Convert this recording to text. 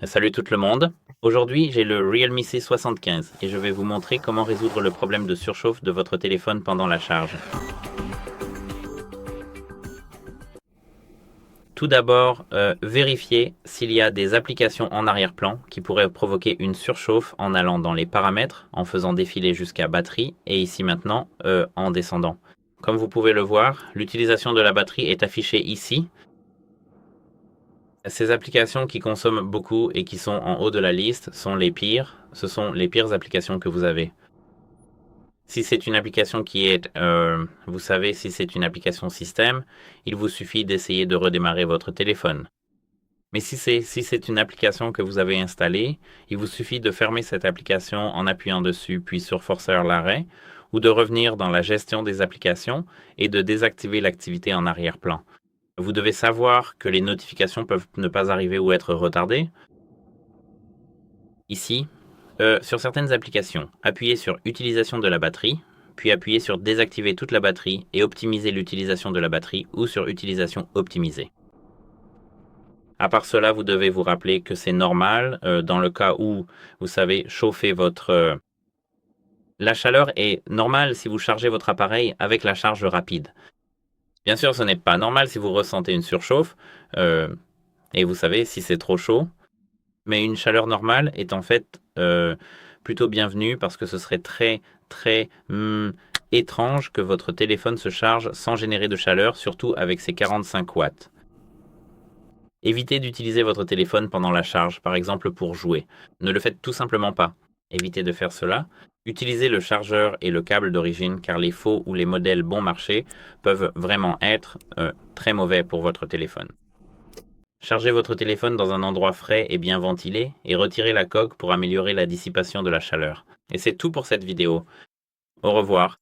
Salut tout le monde. Aujourd'hui, j'ai le Realme C75 et je vais vous montrer comment résoudre le problème de surchauffe de votre téléphone pendant la charge. Tout d'abord, vérifiez s'il y a des applications en arrière-plan qui pourraient provoquer une surchauffe en allant dans les paramètres, en faisant défiler jusqu'à batterie et ici maintenant en descendant. Comme vous pouvez le voir, l'utilisation de la batterie est affichée ici. Ces applications qui consomment beaucoup et qui sont en haut de la liste sont les pires. Ce sont les pires applications que vous avez. Si c'est une application qui est, vous savez, si c'est une application système, il vous suffit d'essayer de redémarrer votre téléphone. Mais si c'est une application que vous avez installée, il vous suffit de fermer cette application en appuyant dessus puis sur forceur l'arrêt ou de revenir dans la gestion des applications et de désactiver l'activité en arrière-plan. Vous devez savoir que les notifications peuvent ne pas arriver ou être retardées. Ici, sur certaines applications, appuyez sur Utilisation de la batterie, puis appuyez sur Désactiver toute la batterie et optimiser l'utilisation de la batterie ou sur Utilisation optimisée. À part cela, vous devez vous rappeler que c'est normal dans le cas où vous savez chauffer votre... La chaleur est normale si vous chargez votre appareil avec la charge rapide. Bien sûr, ce n'est pas normal si vous ressentez une surchauffe, et vous savez si c'est trop chaud, mais une chaleur normale est en fait plutôt bienvenue parce que ce serait très étrange que votre téléphone se charge sans générer de chaleur, surtout avec ses 45 watts. Évitez d'utiliser votre téléphone pendant la charge, par exemple pour jouer. Ne le faites tout simplement pas. Évitez de faire cela. Utilisez le chargeur et le câble d'origine car les faux ou les modèles bon marché peuvent vraiment être très mauvais pour votre téléphone. Chargez votre téléphone dans un endroit frais et bien ventilé et retirez la coque pour améliorer la dissipation de la chaleur. Et c'est tout pour cette vidéo. Au revoir.